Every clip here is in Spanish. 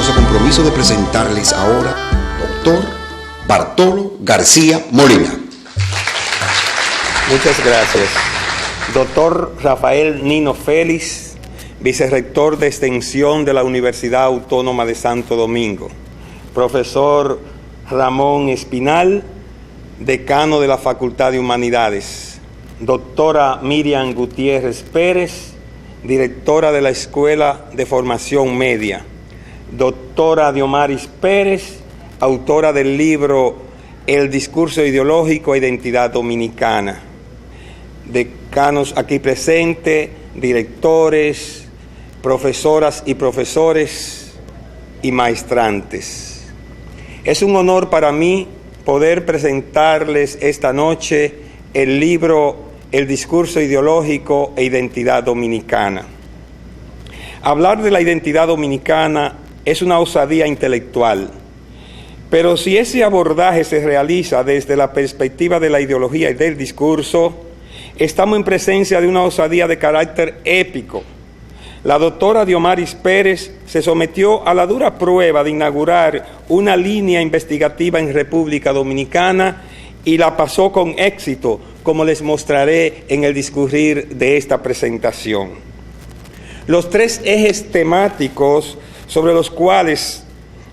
honroso compromiso de presentarles ahora doctor Bartolo García Molina. Muchas gracias. Doctor Rafael Nino Félix, vicerrector de Extensión de la Universidad Autónoma de Santo Domingo. Profesor Ramón Espinal, decano de la Facultad de Humanidades. Doctora Miriam Gutiérrez Pérez, directora de la Escuela de Formación Media. Doctora Diomaris Pérez, autora del libro El discurso ideológico e identidad dominicana. Decanos aquí presentes, directores, profesoras y profesores y maestrantes. Es un honor para mí poder presentarles esta noche el libro El discurso ideológico e identidad dominicana. Hablar de la identidad dominicana es una osadía intelectual, pero si ese abordaje se realiza desde la perspectiva de la ideología y del discurso, estamos en presencia de una osadía de carácter épico. La doctora Diomaris Pérez se sometió a la dura prueba de inaugurar una línea investigativa en República Dominicana y la pasó con éxito, como les mostraré en el discurrir de esta presentación. Los tres ejes temáticos sobre los cuales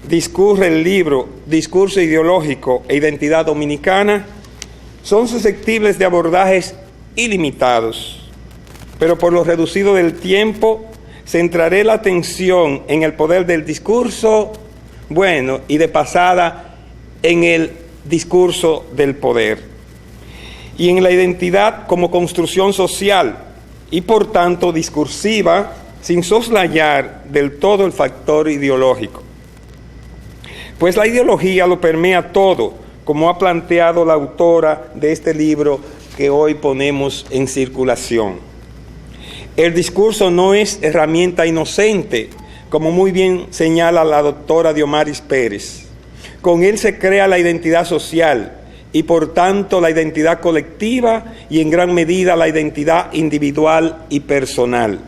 discurre el libro Discurso ideológico e identidad dominicana son susceptibles de abordajes ilimitados, pero por lo reducido del tiempo centraré la atención en el poder del discurso, y de pasada en el discurso del poder, y en la identidad como construcción social y por tanto discursiva, sin soslayar del todo el factor ideológico. Pues la ideología lo permea todo, como ha planteado la autora de este libro que hoy ponemos en circulación. El discurso no es herramienta inocente, como muy bien señala la doctora Diomaris Pérez. Con él se crea la identidad social y por tanto la identidad colectiva y en gran medida la identidad individual y personal.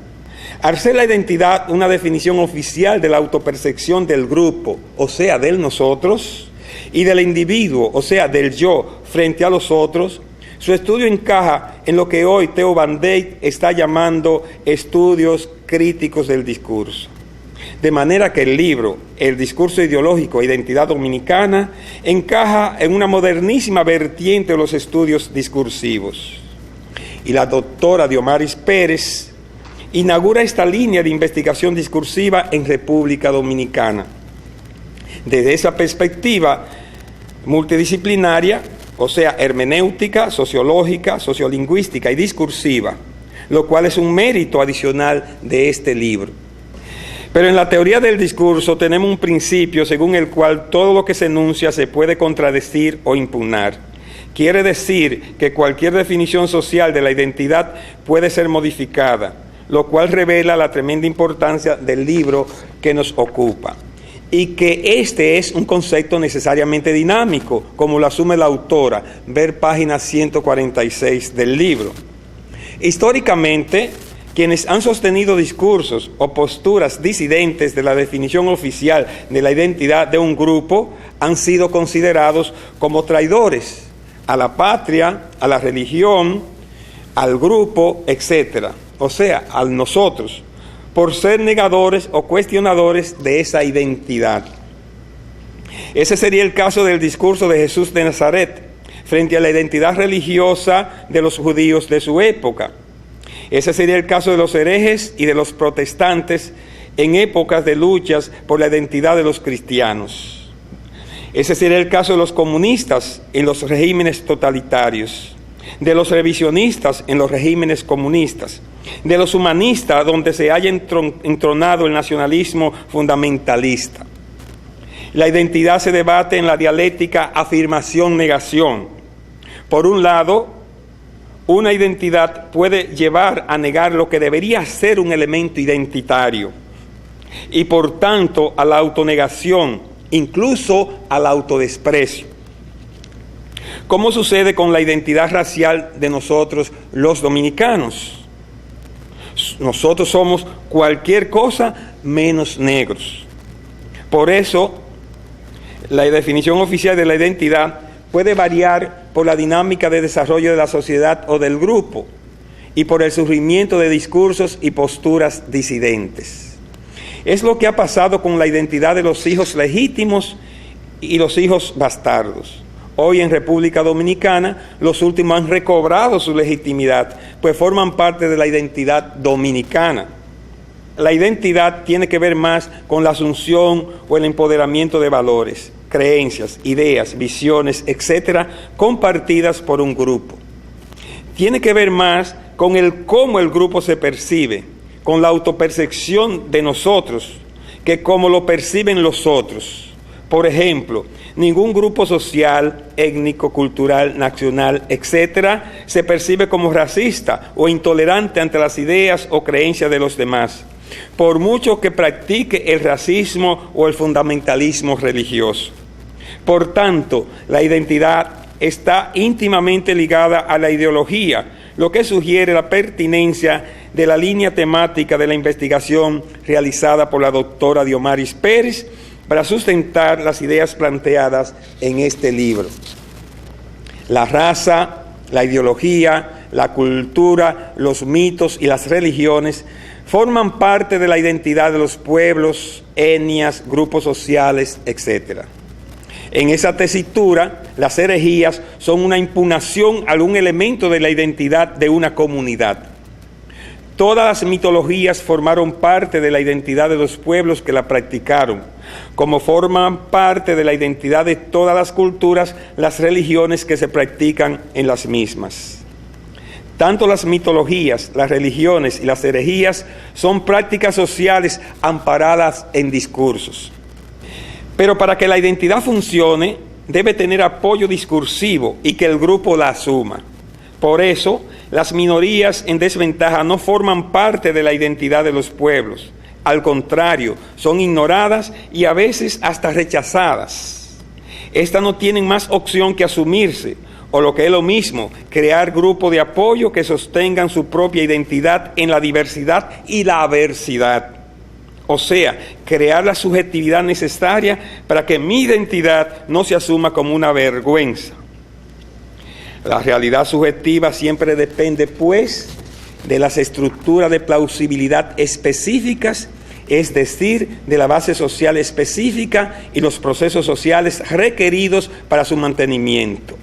Al ser la identidad una definición oficial de la autopercepción del grupo, o sea, del nosotros, y del individuo, o sea, del yo, frente a los otros, su estudio encaja en lo que hoy Theo Van Dyck está llamando estudios críticos del discurso. De manera que el libro, El discurso ideológico e identidad dominicana, encaja en una modernísima vertiente de los estudios discursivos. Y la doctora Diomaris Pérez inaugura esta línea de investigación discursiva en República Dominicana. Desde esa perspectiva multidisciplinaria, o sea, hermenéutica, sociológica, sociolingüística y discursiva, lo cual es un mérito adicional de este libro. Pero en la teoría del discurso tenemos un principio según el cual todo lo que se enuncia se puede contradecir o impugnar. Quiere decir que cualquier definición social de la identidad puede ser modificada, lo cual revela la tremenda importancia del libro que nos ocupa. Y que este es un concepto necesariamente dinámico, como lo asume la autora, ver página 146 del libro. Históricamente, quienes han sostenido discursos o posturas disidentes de la definición oficial de la identidad de un grupo han sido considerados como traidores a la patria, a la religión, al grupo, etc., o sea, a nosotros, por ser negadores o cuestionadores de esa identidad. Ese sería el caso del discurso de Jesús de Nazaret frente a la identidad religiosa de los judíos de su época. Ese sería el caso de los herejes y de los protestantes en épocas de luchas por la identidad de los cristianos. Ese sería el caso de los comunistas en los regímenes totalitarios, de los revisionistas en los regímenes comunistas, de los humanistas donde se haya entronado el nacionalismo fundamentalista. La identidad se debate en la dialéctica afirmación-negación. Por un lado, una identidad puede llevar a negar lo que debería ser un elemento identitario y por tanto a la autonegación, incluso al autodesprecio. ¿Cómo sucede con la identidad racial de nosotros los dominicanos? Nosotros somos cualquier cosa menos negros. Por eso, la definición oficial de la identidad puede variar por la dinámica de desarrollo de la sociedad o del grupo y por el surgimiento de discursos y posturas disidentes. Es lo que ha pasado con la identidad de los hijos legítimos y los hijos bastardos. Hoy en República Dominicana, los últimos han recobrado su legitimidad, pues forman parte de la identidad dominicana. La identidad tiene que ver más con la asunción o el empoderamiento de valores, creencias, ideas, visiones, etcétera, compartidas por un grupo. Tiene que ver más con el cómo el grupo se percibe, con la autopercepción de nosotros, que cómo lo perciben los otros. Por ejemplo, ningún grupo social, étnico, cultural, nacional, etcétera, se percibe como racista o intolerante ante las ideas o creencias de los demás, por mucho que practique el racismo o el fundamentalismo religioso. Por tanto, la identidad está íntimamente ligada a la ideología, lo que sugiere la pertinencia de la línea temática de la investigación realizada por la doctora Diomaris Pérez para sustentar las ideas planteadas en este libro. La raza, la ideología, la cultura, los mitos y las religiones forman parte de la identidad de los pueblos, etnias, grupos sociales, etc. En esa tesitura, las herejías son una impugnación a algún elemento de la identidad de una comunidad. Todas las mitologías formaron parte de la identidad de los pueblos que la practicaron, como forman parte de la identidad de todas las culturas las religiones que se practican en las mismas. Tanto las mitologías, las religiones y las herejías son prácticas sociales amparadas en discursos. Pero para que la identidad funcione, debe tener apoyo discursivo y que el grupo la asuma. Por eso, las minorías en desventaja no forman parte de la identidad de los pueblos. Al contrario, son ignoradas y a veces hasta rechazadas. Estas no tienen más opción que asumirse, o lo que es lo mismo, crear grupos de apoyo que sostengan su propia identidad en la diversidad y la aversidad. O sea, crear la subjetividad necesaria para que mi identidad no se asuma como una vergüenza. La realidad subjetiva siempre depende, pues, de las estructuras de plausibilidad específicas, es decir, de la base social específica y los procesos sociales requeridos para su mantenimiento.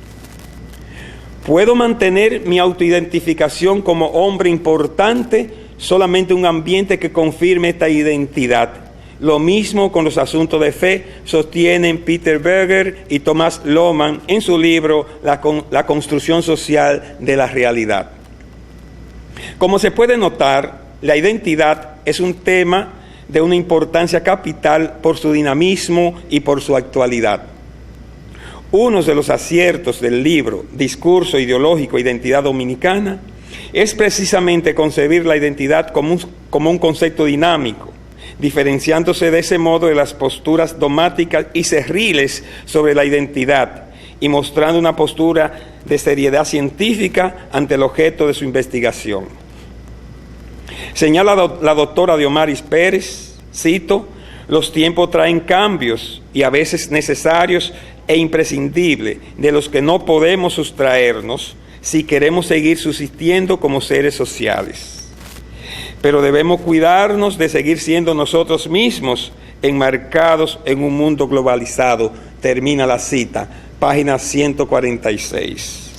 Puedo mantener mi autoidentificación como hombre importante solamente en un ambiente que confirme esta identidad. Lo mismo con los asuntos de fe, sostienen Peter Berger y Thomas Lohmann en su libro La construcción social de la realidad. Como se puede notar, la identidad es un tema de una importancia capital por su dinamismo y por su actualidad. Uno de los aciertos del libro Discurso ideológico e identidad dominicana es precisamente concebir la identidad como un concepto dinámico, diferenciándose de ese modo de las posturas dogmáticas y cerriles sobre la identidad y mostrando una postura de seriedad científica ante el objeto de su investigación. Señala la doctora Diomaris Pérez, cito, los tiempos traen cambios y a veces necesarios e imprescindibles de los que no podemos sustraernos si queremos seguir subsistiendo como seres sociales. Pero debemos cuidarnos de seguir siendo nosotros mismos enmarcados en un mundo globalizado. Termina la cita, página 146.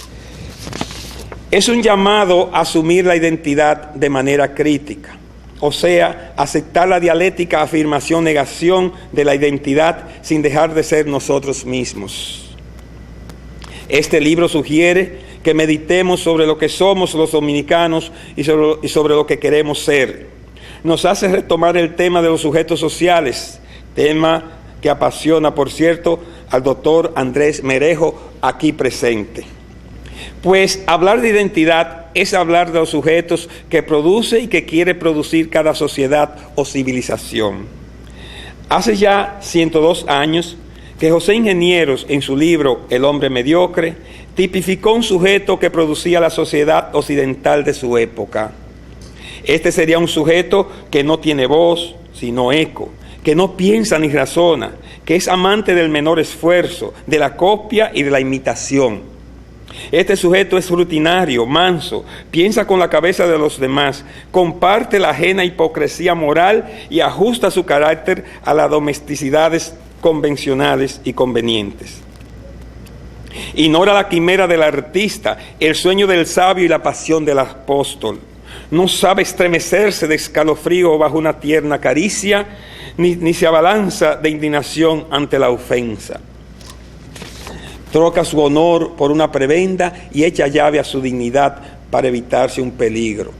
Es un llamado a asumir la identidad de manera crítica, o sea, aceptar la dialéctica afirmación-negación de la identidad sin dejar de ser nosotros mismos. Este libro sugiere que meditemos sobre lo que somos los dominicanos y sobre lo que queremos ser. Nos hace retomar el tema de los sujetos sociales, tema que apasiona, por cierto, al doctor Andrés Merejo, aquí presente. Pues hablar de identidad es hablar de los sujetos que produce y que quiere producir cada sociedad o civilización. Hace ya 102 años que José Ingenieros, en su libro El hombre mediocre, tipificó un sujeto que producía la sociedad occidental de su época. Este sería un sujeto que no tiene voz, sino eco, que no piensa ni razona, que es amante del menor esfuerzo, de la copia y de la imitación. Este sujeto es rutinario, manso, piensa con la cabeza de los demás, comparte la ajena hipocresía moral y ajusta su carácter a las domesticidades convencionales y convenientes. Ignora la quimera del artista, el sueño del sabio y la pasión del apóstol. No sabe estremecerse de escalofrío bajo una tierna caricia, ni se abalanza de indignación ante la ofensa. Troca su honor por una prebenda y echa llave a su dignidad para evitarse un peligro.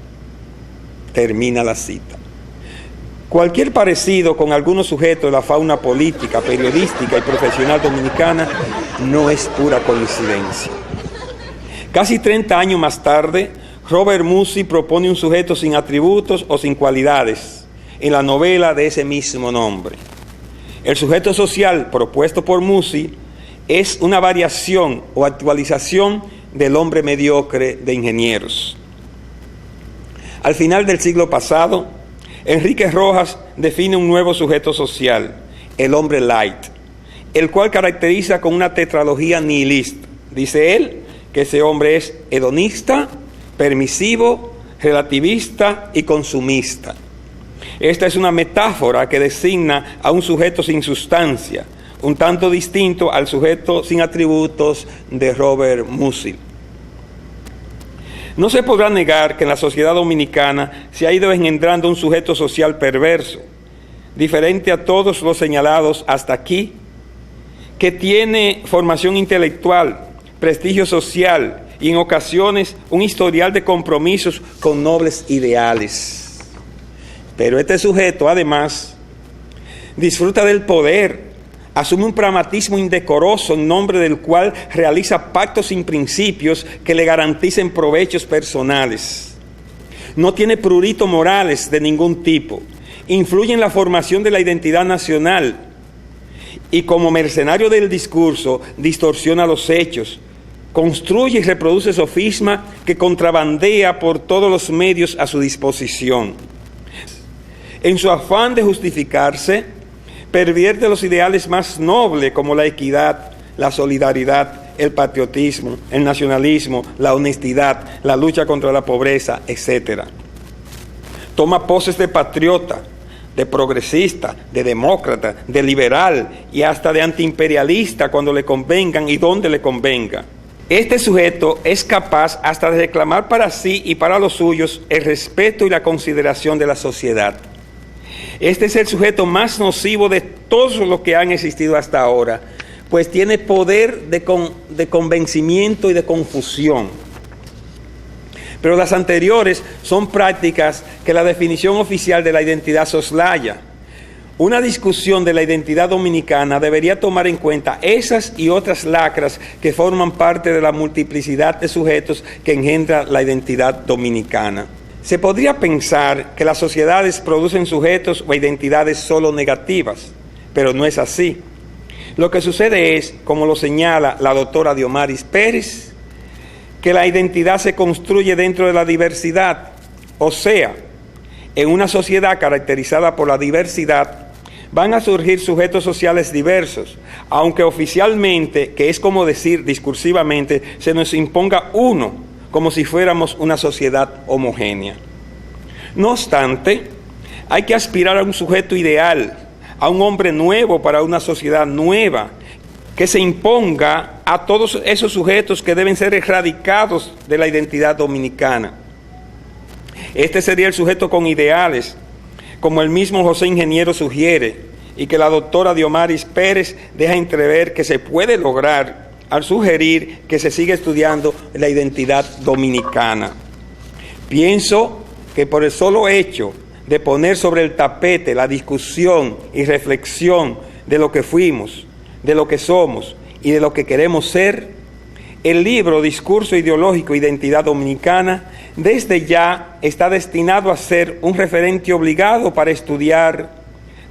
Termina la cita. Cualquier parecido con algunos sujetos de la fauna política, periodística y profesional dominicana no es pura coincidencia. Casi 30 años más tarde, Robert Musil propone un sujeto sin atributos o sin cualidades en la novela de ese mismo nombre. El sujeto social propuesto por Musil es una variación o actualización del hombre mediocre de Ingenieros. Al final del siglo pasado, Enrique Rojas define un nuevo sujeto social, el hombre light, el cual caracteriza con una tetralogía nihilista. Dice él que ese hombre es hedonista, permisivo, relativista y consumista. Esta es una metáfora que designa a un sujeto sin sustancia, un tanto distinto al sujeto sin atributos de Robert Musil. No se podrá negar que en la sociedad dominicana se ha ido engendrando un sujeto social perverso, diferente a todos los señalados hasta aquí, que tiene formación intelectual, prestigio social y en ocasiones un historial de compromisos con nobles ideales. Pero este sujeto, además, disfruta del poder, asume un pragmatismo indecoroso en nombre del cual realiza pactos sin principios que le garanticen provechos personales. No tiene pruritos morales de ningún tipo. Influye en la formación de la identidad nacional y como mercenario del discurso distorsiona los hechos. Construye y reproduce sofisma que contrabandea por todos los medios a su disposición. En su afán de justificarse, pervierte los ideales más nobles como la equidad, la solidaridad, el patriotismo, el nacionalismo, la honestidad, la lucha contra la pobreza, etc. Toma poses de patriota, de progresista, de demócrata, de liberal y hasta de antiimperialista cuando le convengan y donde le convenga. Este sujeto es capaz hasta de reclamar para sí y para los suyos el respeto y la consideración de la sociedad. Este es el sujeto más nocivo de todos los que han existido hasta ahora, pues tiene poder de convencimiento y de confusión. Pero las anteriores son prácticas que la definición oficial de la identidad soslaya. Una discusión de la identidad dominicana debería tomar en cuenta esas y otras lacras que forman parte de la multiplicidad de sujetos que engendra la identidad dominicana. Se podría pensar que las sociedades producen sujetos o identidades solo negativas, pero no es así. Lo que sucede es, como lo señala la doctora Diomaris Pérez, que la identidad se construye dentro de la diversidad, o sea, en una sociedad caracterizada por la diversidad, van a surgir sujetos sociales diversos, aunque oficialmente, que es como decir discursivamente, se nos imponga uno, como si fuéramos una sociedad homogénea. No obstante, hay que aspirar a un sujeto ideal, a un hombre nuevo para una sociedad nueva, que se imponga a todos esos sujetos que deben ser erradicados de la identidad dominicana. Este sería el sujeto con ideales, como el mismo José Ingeniero sugiere, y que la doctora Diomaris Pérez deja entrever que se puede lograr al sugerir que se siga estudiando la identidad dominicana. Pienso que por el solo hecho de poner sobre el tapete la discusión y reflexión de lo que fuimos, de lo que somos y de lo que queremos ser, el libro Discurso Ideológico e Identidad Dominicana desde ya está destinado a ser un referente obligado para estudiar,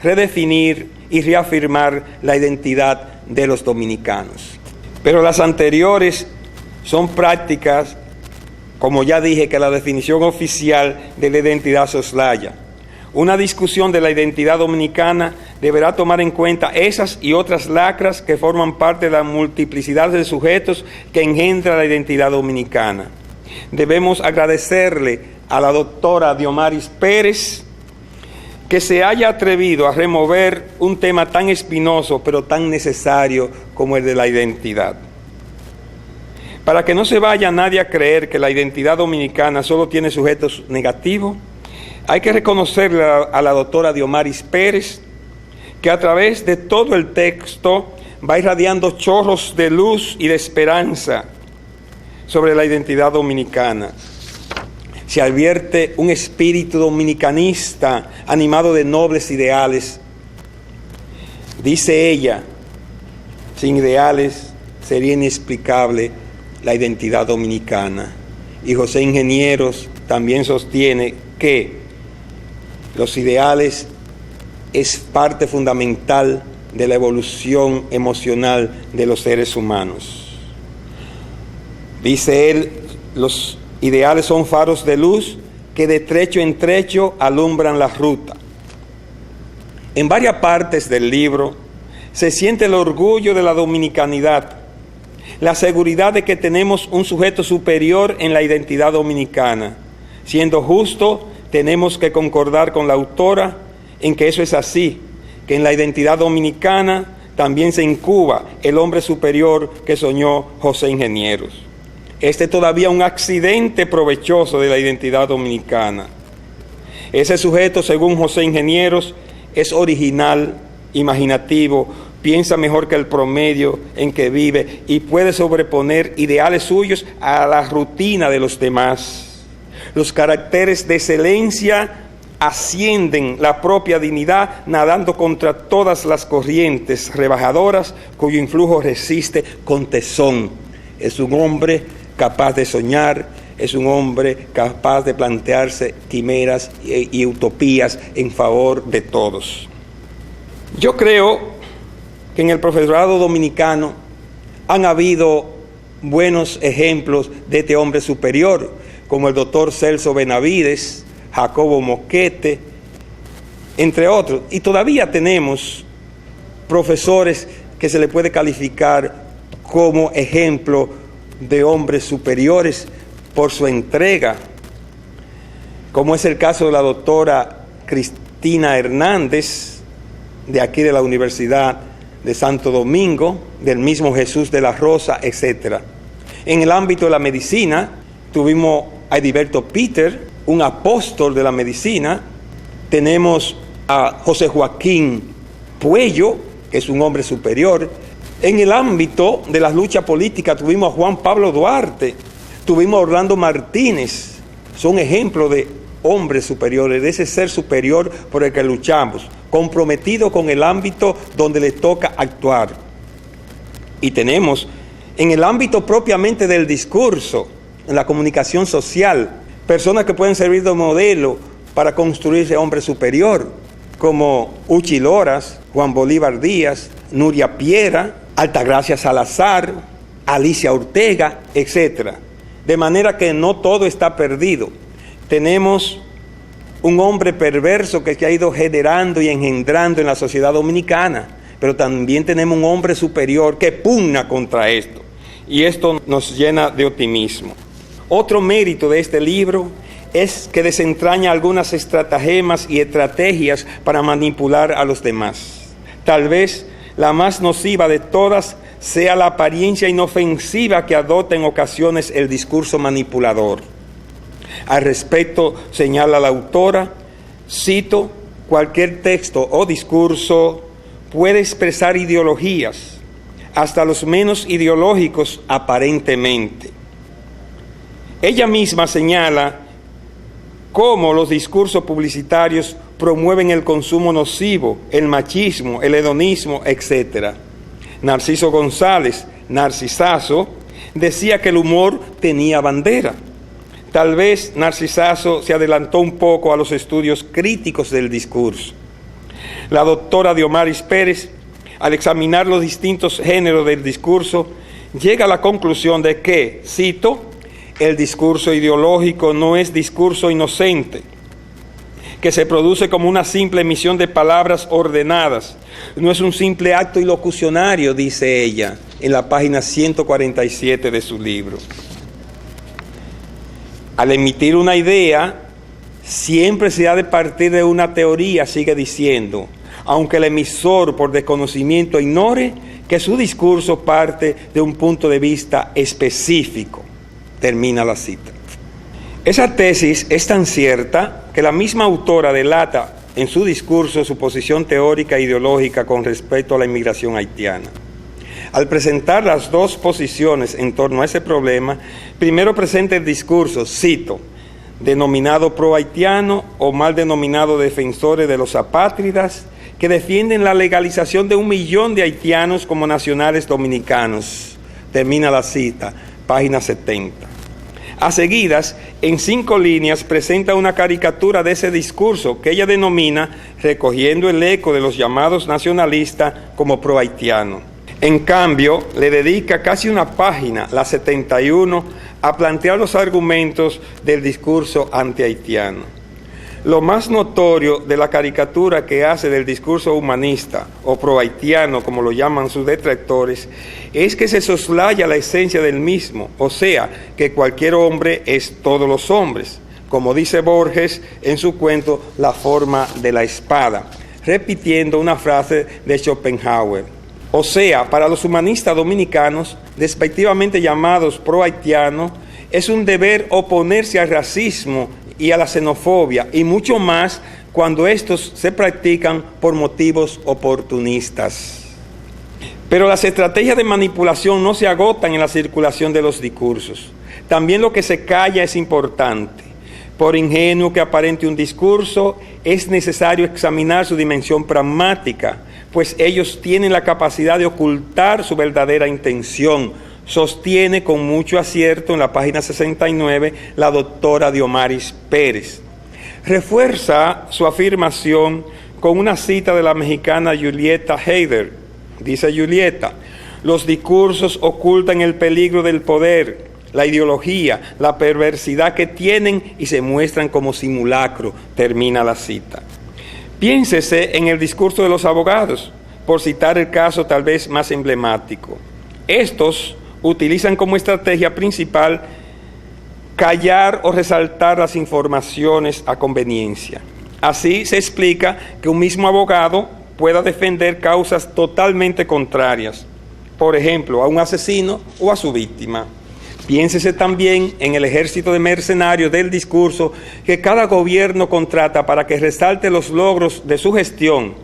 redefinir y reafirmar la identidad de los dominicanos. Pero las anteriores son prácticas, como ya dije, que la definición oficial de la identidad soslaya. Una discusión de la identidad dominicana deberá tomar en cuenta esas y otras lacras que forman parte de la multiplicidad de sujetos que engendra la identidad dominicana. Debemos agradecerle a la doctora Diomaris Pérez que se haya atrevido a remover un tema tan espinoso pero tan necesario como el de la identidad. Para que no se vaya nadie a creer que la identidad dominicana solo tiene sujetos negativos, hay que reconocerle a la doctora Diomaris Pérez que a través de todo el texto va irradiando chorros de luz y de esperanza sobre la identidad dominicana. Se advierte un espíritu dominicanista animado de nobles ideales. Dice ella, sin ideales sería inexplicable la identidad dominicana. Y José Ingenieros también sostiene que los ideales es parte fundamental de la evolución emocional de los seres humanos. Dice él, los ideales son faros de luz que de trecho en trecho alumbran la ruta. En varias partes del libro se siente el orgullo de la dominicanidad, la seguridad de que tenemos un sujeto superior en la identidad dominicana. Siendo justo, tenemos que concordar con la autora en que eso es así, que en la identidad dominicana también se incuba el hombre superior que soñó José Ingenieros. Este es todavía un accidente provechoso de la identidad dominicana. Ese sujeto, según José Ingenieros, es original, imaginativo, piensa mejor que el promedio en que vive y puede sobreponer ideales suyos a la rutina de los demás. Los caracteres de excelencia ascienden la propia dignidad nadando contra todas las corrientes rebajadoras cuyo influjo resiste con tesón. Es un hombre capaz de soñar, es un hombre capaz de plantearse quimeras y utopías en favor de todos. Yo creo que en el profesorado dominicano han habido buenos ejemplos de este hombre superior, como el doctor Celso Benavides, Jacobo Moquete, entre otros. Y todavía tenemos profesores que se le puede calificar como ejemplo de hombres superiores por su entrega, como es el caso de la doctora Cristina Hernández, de aquí de la Universidad de Santo Domingo, del mismo Jesús de la Rosa, etc. En el ámbito de la medicina, tuvimos a Ediberto Peter, un apóstol de la medicina. Tenemos a José Joaquín Puello, que es un hombre superior. En el ámbito de las luchas políticas tuvimos a Juan Pablo Duarte, tuvimos a Orlando Martínez. Son ejemplos de hombres superiores, de ese ser superior por el que luchamos, comprometido con el ámbito donde le toca actuar. Y tenemos en el ámbito propiamente del discurso, en la comunicación social, personas que pueden servir de modelo para construir ese hombre superior, como Uchi Loras, Juan Bolívar Díaz, Nuria Piera, Altagracia Salazar, Alicia Ortega, etc. De manera que no todo está perdido. Tenemos un hombre perverso que se ha ido generando y engendrando en la sociedad dominicana, pero también tenemos un hombre superior que pugna contra esto, y esto nos llena de optimismo. Otro mérito de este libro es que desentraña algunas estratagemas y estrategias para manipular a los demás. Tal vez la más nociva de todas sea la apariencia inofensiva que adopta en ocasiones el discurso manipulador. Al respecto, señala la autora, cito, cualquier texto o discurso puede expresar ideologías, hasta los menos ideológicos aparentemente. Ella misma señala cómo los discursos publicitarios promueven el consumo nocivo, el machismo, el hedonismo, etc. Narciso González, Narcisazo, decía que el humor tenía bandera. Tal vez Narcisazo se adelantó un poco a los estudios críticos del discurso. La doctora Diomaris Pérez, al examinar los distintos géneros del discurso, llega a la conclusión de que, cito, el discurso ideológico no es discurso inocente, que se produce como una simple emisión de palabras ordenadas. No es un simple acto ilocucionario, dice ella, en la página 147 de su libro. Al emitir una idea, siempre se ha de partir de una teoría, sigue diciendo, aunque el emisor por desconocimiento ignore que su discurso parte de un punto de vista específico. Termina la cita. Esa tesis es tan cierta que la misma autora delata en su discurso su posición teórica e ideológica con respecto a la inmigración haitiana. Al presentar las dos posiciones en torno a ese problema, primero presenta el discurso, cito, denominado pro-haitiano o mal denominado defensores de los apátridas, que defienden la legalización de 1 millón de haitianos como nacionales dominicanos. Termina la cita, página 70. A seguidas, en 5 líneas, presenta una caricatura de ese discurso que ella denomina, recogiendo el eco de los llamados nacionalistas, como pro-haitiano. En cambio, le dedica casi una página, la 71, a plantear los argumentos del discurso anti-haitiano. Lo más notorio de la caricatura que hace del discurso humanista o pro-haitiano, como lo llaman sus detractores, es que se soslaya la esencia del mismo, o sea, que cualquier hombre es todos los hombres, como dice Borges en su cuento La forma de la espada, repitiendo una frase de Schopenhauer. O sea, para los humanistas dominicanos, despectivamente llamados pro-haitianos, es un deber oponerse al racismo y a la xenofobia, y mucho más cuando estos se practican por motivos oportunistas. Pero las estrategias de manipulación no se agotan en la circulación de los discursos. También lo que se calla es importante. Por ingenuo que aparente un discurso, es necesario examinar su dimensión pragmática, pues ellos tienen la capacidad de ocultar su verdadera intención, sostiene con mucho acierto en la página 69 la doctora Diomaris Pérez. Refuerza su afirmación con una cita de la mexicana Julieta Heider. Dice Julieta, los discursos ocultan el peligro del poder, la ideología, la perversidad que tienen y se muestran como simulacro. Termina la cita. Piénsese en el discurso de los abogados, por citar el caso tal vez más emblemático. Estos utilizan como estrategia principal callar o resaltar las informaciones a conveniencia. Así se explica que un mismo abogado pueda defender causas totalmente contrarias, por ejemplo, a un asesino o a su víctima. Piénsese también en el ejército de mercenarios del discurso que cada gobierno contrata para que resalte los logros de su gestión,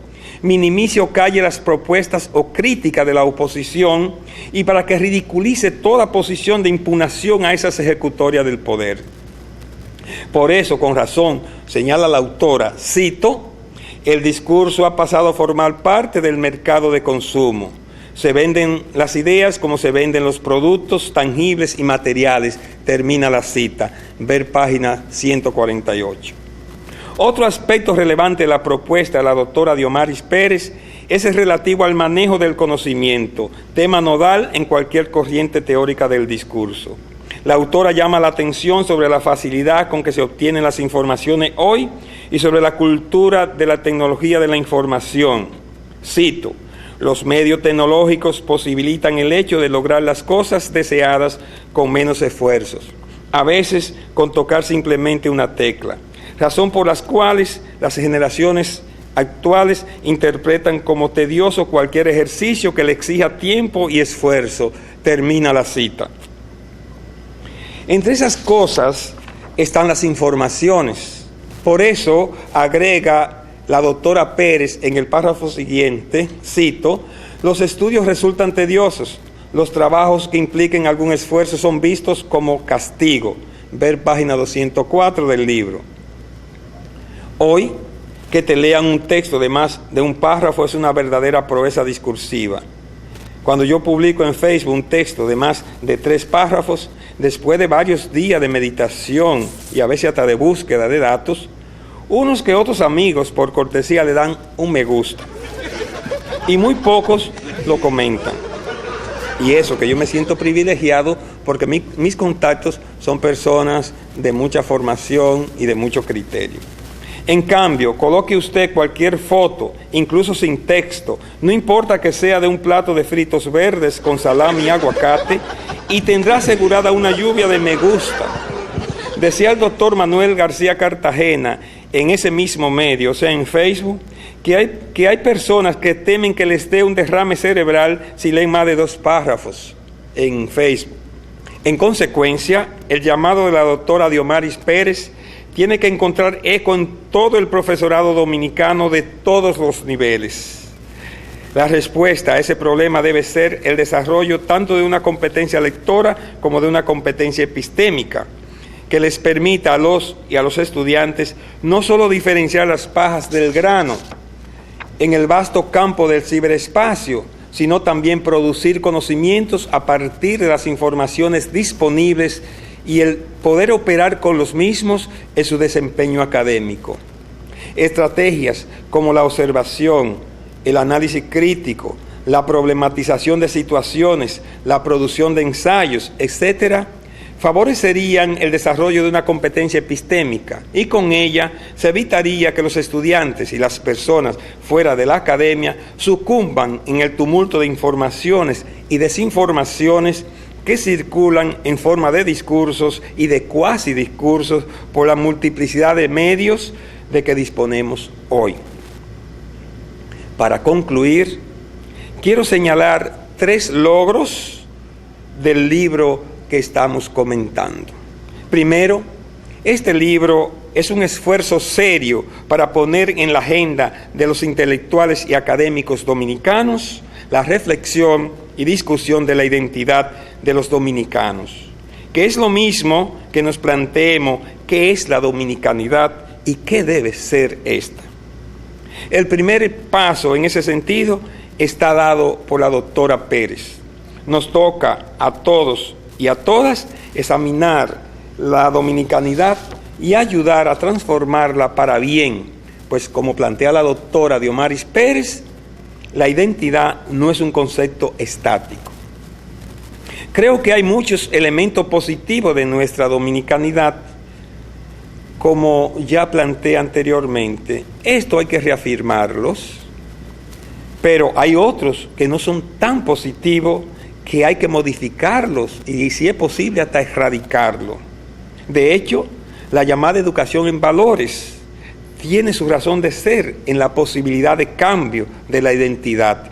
minimice o calle las propuestas o críticas de la oposición y para que ridiculice toda posición de impugnación a esas ejecutorias del poder. Por eso, con razón, señala la autora, cito, el discurso ha pasado a formar parte del mercado de consumo. Se venden las ideas como se venden los productos tangibles y materiales. Termina la cita. Ver página 148. Otro aspecto relevante de la propuesta de la doctora Diomaris Pérez es el relativo al manejo del conocimiento, tema nodal en cualquier corriente teórica del discurso. La autora llama la atención sobre la facilidad con que se obtienen las informaciones hoy y sobre la cultura de la tecnología de la información. Cito, los medios tecnológicos posibilitan el hecho de lograr las cosas deseadas con menos esfuerzos, a veces con tocar simplemente una tecla, razón por las cuales las generaciones actuales interpretan como tedioso cualquier ejercicio que le exija tiempo y esfuerzo. Termina la cita. Entre esas cosas están las informaciones. Por eso agrega la doctora Pérez en el párrafo siguiente, cito, los estudios resultan tediosos, los trabajos que impliquen algún esfuerzo son vistos como castigo. Ver página 204 del libro. Hoy, que te lean un texto de más de un párrafo es una verdadera proeza discursiva. Cuando yo publico en Facebook un texto de más de 3 párrafos, después de varios días de meditación y a veces hasta de búsqueda de datos, unos que otros amigos por cortesía le dan un me gusta y muy pocos lo comentan. Y eso que yo me siento privilegiado porque mis contactos son personas de mucha formación y de mucho criterio. En cambio, coloque usted cualquier foto, incluso sin texto, no importa que sea de un plato de fritos verdes con salami y aguacate, y tendrá asegurada una lluvia de me gusta. Decía el doctor Manuel García Cartagena en ese mismo medio, o sea, en Facebook, que hay personas que temen que les dé un derrame cerebral si leen más de 2 párrafos en Facebook. En consecuencia, el llamado de la doctora Diomaris Pérez tiene que encontrar eco en todo el profesorado dominicano de todos los niveles. La respuesta a ese problema debe ser el desarrollo tanto de una competencia lectora como de una competencia epistémica, que les permita a los estudiantes no solo diferenciar las pajas del grano en el vasto campo del ciberespacio, sino también producir conocimientos a partir de las informaciones disponibles y el poder operar con los mismos en su desempeño académico. Estrategias como la observación, el análisis crítico, la problematización de situaciones, la producción de ensayos, etcétera, favorecerían el desarrollo de una competencia epistémica y con ella se evitaría que los estudiantes y las personas fuera de la academia sucumban en el tumulto de informaciones y desinformaciones que circulan en forma de discursos y de cuasi discursos por la multiplicidad de medios de que disponemos hoy. Para concluir, quiero señalar 3 logros del libro que estamos comentando. Primero, este libro es un esfuerzo serio para poner en la agenda de los intelectuales y académicos dominicanos la reflexión y discusión de la identidad de los dominicanos, que es lo mismo que nos planteemos qué es la dominicanidad y qué debe ser esta. El primer paso en ese sentido está dado por la doctora Pérez. Nos toca a todos y a todas examinar la dominicanidad y ayudar a transformarla para bien, pues como plantea la doctora Diomaris Pérez, la identidad no es un concepto estático. Creo que hay muchos elementos positivos de nuestra dominicanidad, como ya planteé anteriormente. Esto hay que reafirmarlos, pero hay otros que no son tan positivos, que hay que modificarlos y, si es posible, hasta erradicarlos. De hecho, la llamada educación en valores tiene su razón de ser en la posibilidad de cambio de la identidad,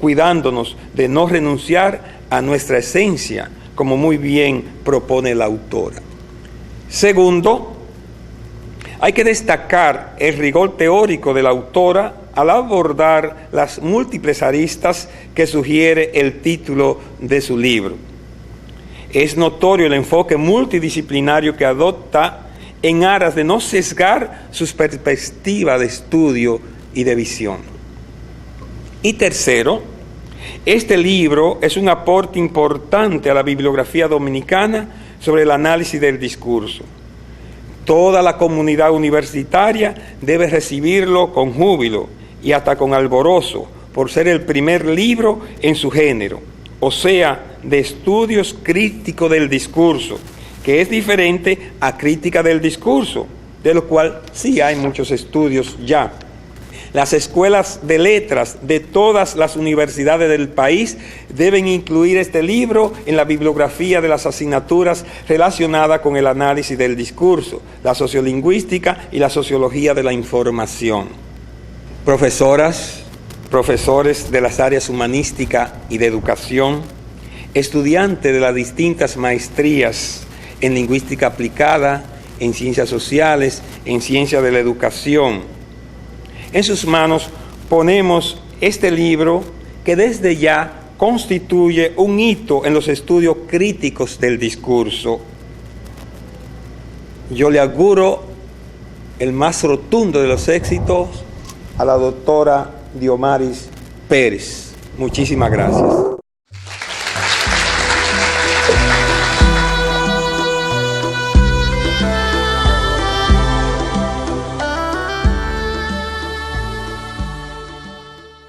cuidándonos de no renunciar a nuestra esencia, como muy bien propone la autora. Segundo, hay que destacar el rigor teórico de la autora al abordar las múltiples aristas que sugiere el título de su libro. Es notorio el enfoque multidisciplinario que adopta en aras de no sesgar sus perspectivas de estudio y de visión. Y tercero, este libro es un aporte importante a la bibliografía dominicana sobre el análisis del discurso. Toda la comunidad universitaria debe recibirlo con júbilo y hasta con alborozo, por ser el primer libro en su género, o sea, de estudios críticos del discurso, que es diferente a crítica del discurso, de lo cual sí hay muchos estudios ya. Las escuelas de letras de todas las universidades del país deben incluir este libro en la bibliografía de las asignaturas relacionadas con el análisis del discurso, la sociolingüística y la sociología de la información. Profesoras, profesores de las áreas humanística y de educación, estudiantes de las distintas maestrías en lingüística aplicada, en ciencias sociales, en ciencia de la educación. En sus manos ponemos este libro que desde ya constituye un hito en los estudios críticos del discurso. Yo le auguro el más rotundo de los éxitos a la doctora Diomaris Pérez. Muchísimas gracias.